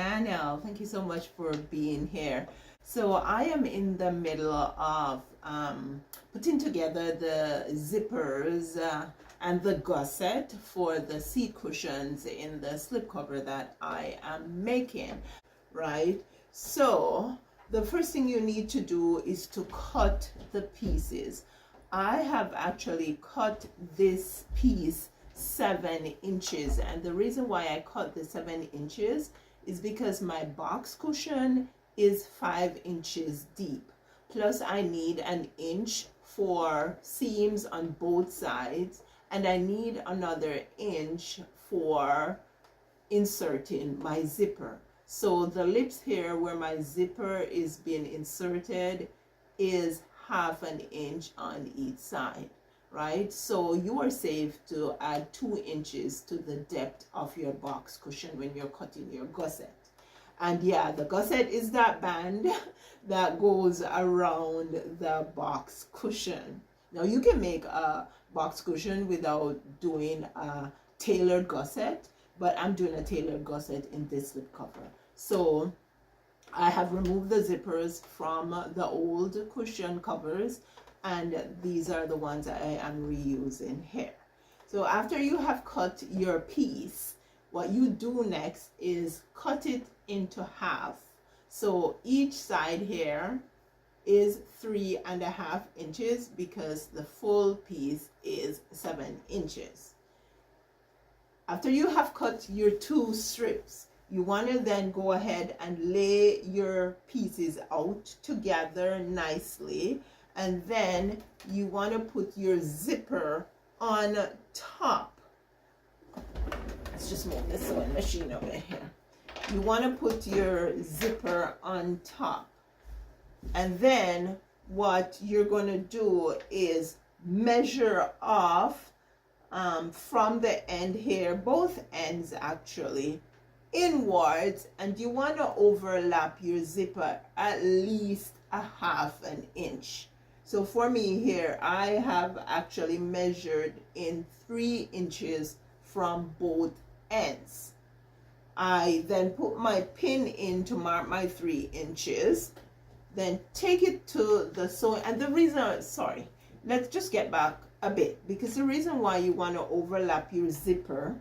channel. Thank you so much for being here. So I am in the middle of putting together the zippers and the gusset for the seat cushions in the slipcover that I am making, right? So the first thing you need to do is to cut the pieces. I have actually cut this piece 7 inches, and the reason why I cut the 7 inches is because my box cushion is 5 inches deep, plus I need an inch for seams on both sides, and I need another inch for inserting my zipper. So the lips here where my zipper is being inserted is 1/2 inch on each side, right? So you are safe to add 2 inches to the depth of your box cushion when you're cutting your gusset. And yeah, the gusset is that band that goes around the box cushion. Now you can make a box cushion without doing a tailored gusset, but I'm doing a tailored gusset in this slipcover. So I have removed the zippers from the old cushion covers, and these are the ones I am reusing here. So after you have cut your piece, what you do next is cut it into half. So each side here is 3.5 inches because the full piece is 7 inches. After you have cut your 2 strips, you want to then go ahead and lay your pieces out together nicely, and then you want to put your zipper on top. Let's just move this sewing machine over here. You want to put your zipper on top, and then what you're going to do is measure off from the end here, both ends actually, inwards, and you want to overlap your zipper at least 1/2 inch. So for me here, I have actually measured in 3 inches from both ends. I then put my pin in to mark my 3 inches, then take it to the sewing, and the reason, sorry, let's just get back a bit, because the reason why you want to overlap your zipper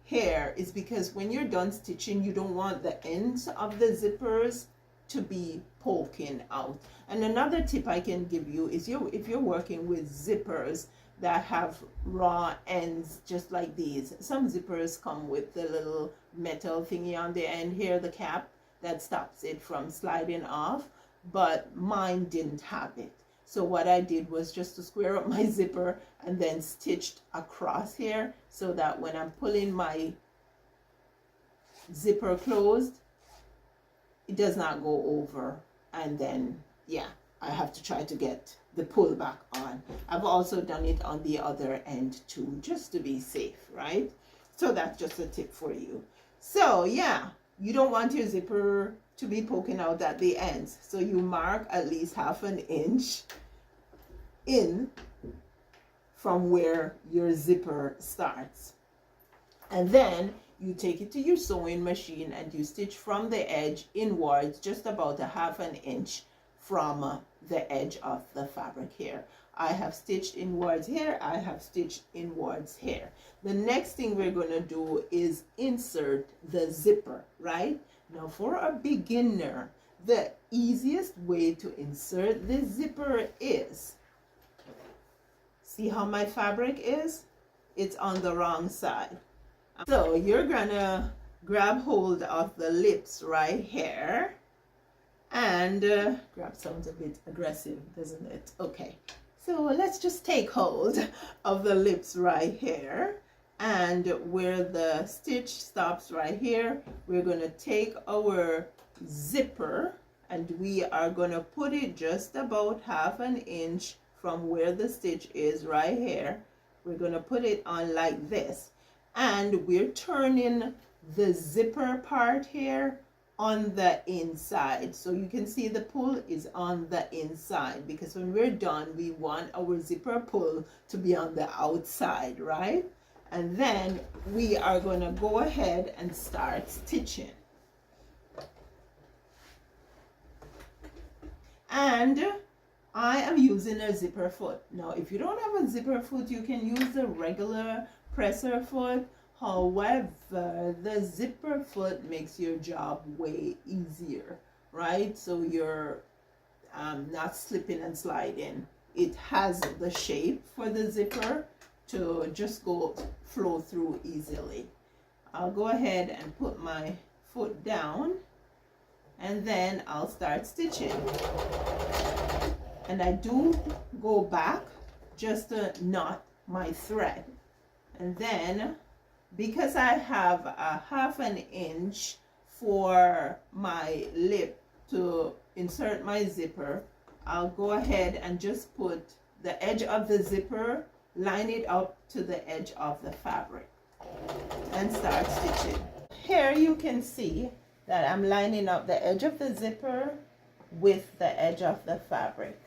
here is because when you're done stitching, you don't want the ends of the zippers to be poking out. And another tip I can give you is if you're working with zippers that have raw ends just like these, some zippers come with the little metal thingy on the end here, the cap that stops it from sliding off, but mine didn't have it. So what I did was just to square up my zipper and then stitched across here so that when I'm pulling my zipper closed, it does not go over, and then yeah, I have to try to get the pull back on. I've also done it on the other end too, just to be safe, right? So that's just a tip for you. So yeah, you don't want your zipper to be poking out at the ends, so you mark at least 1/2 inch in from where your zipper starts, and then you take it to your sewing machine and you stitch from the edge inwards just about 1/2 inch from the edge of the fabric here. I have stitched inwards here, I have stitched inwards here. The next thing we're going to do is insert the zipper, right? Now for a beginner, the easiest way to insert the zipper is, see how my fabric is? It's on the wrong side. So you're gonna grab hold of the lips right here, and grab sounds a bit aggressive, doesn't it? Okay, so let's just take hold of the lips right here, and where the stitch stops right here, we're gonna take our zipper and we are gonna put it just about 1/2 inch from where the stitch is right here. We're going to put it on like this, and we're turning the zipper part here on the inside, so you can see the pull is on the inside, because when we're done we want our zipper pull to be on the outside, right? And then we are going to go ahead and start stitching. And I am using a zipper foot. Now, if you don't have a zipper foot, you can use the regular presser foot. However, the zipper foot makes your job way easier, right? So you're not slipping and sliding. It has the shape for the zipper to just flow through easily. I'll go ahead and put my foot down, and then I'll start stitching. And I do go back just to knot my thread. And then, because I have a 1/2 inch for my lip to insert my zipper, I'll go ahead and just put the edge of the zipper, line it up to the edge of the fabric, and start stitching. Here you can see that I'm lining up the edge of the zipper with the edge of the fabric.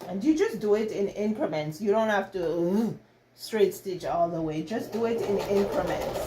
And you just do it in increments. You don't have to straight stitch all the way. Just do it in increments.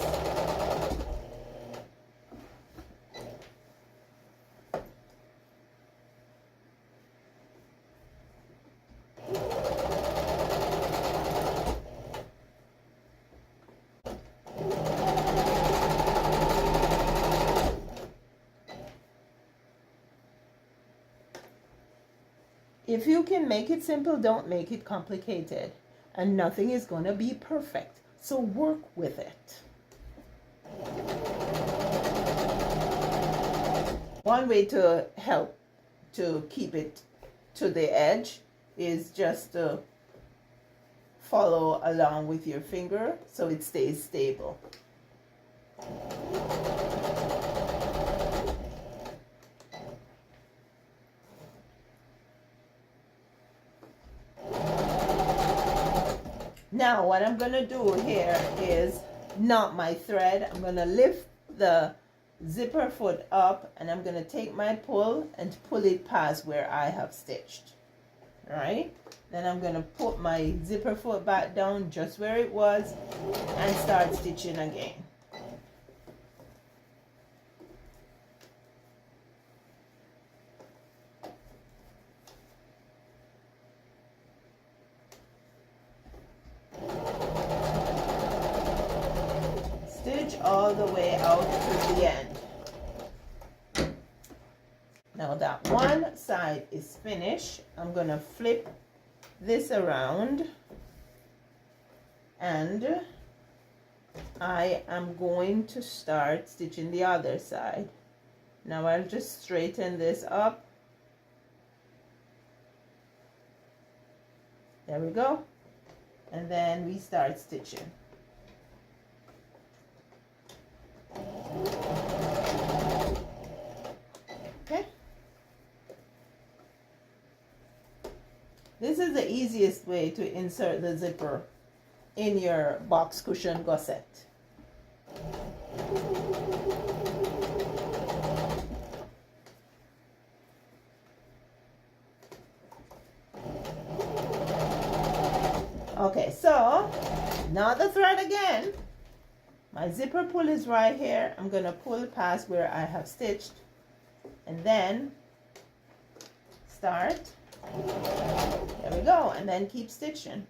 If you can make it simple, don't make it complicated. And nothing is going to be perfect. So work with it. One way to help to keep it to the edge is just to follow along with your finger so it stays stable. Now what I'm going to do here is knot my thread. I'm going to lift the zipper foot up, and I'm going to take my pull and pull it past where I have stitched. Alright, then I'm going to put my zipper foot back down just where it was and start stitching again. Stitch all the way out to the end. Now that one side is finished, I'm going to flip this around, and I am going to start stitching the other side. Now I'll just straighten this up. There we go. And then we start stitching. Okay. This is the easiest way to insert the zipper in your box cushion gusset. Okay, so now the thread again. My zipper pull is right here. I'm going to pull past where I have stitched, and then start. There we go, and then keep stitching.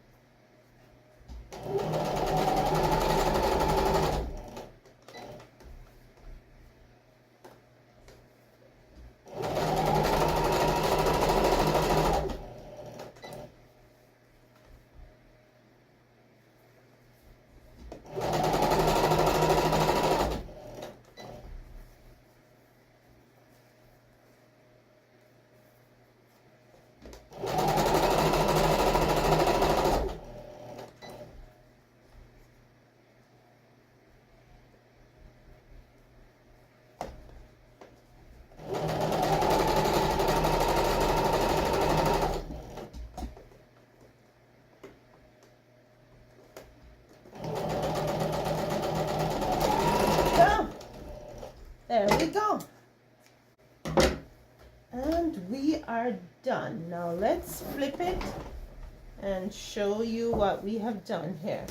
There we go. And we are done. Now let's flip it and show you what we have done here.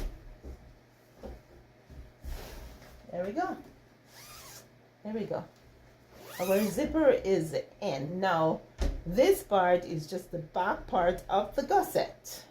There we go. There we go. Our zipper is in. Now, this part is just the back part of the gusset.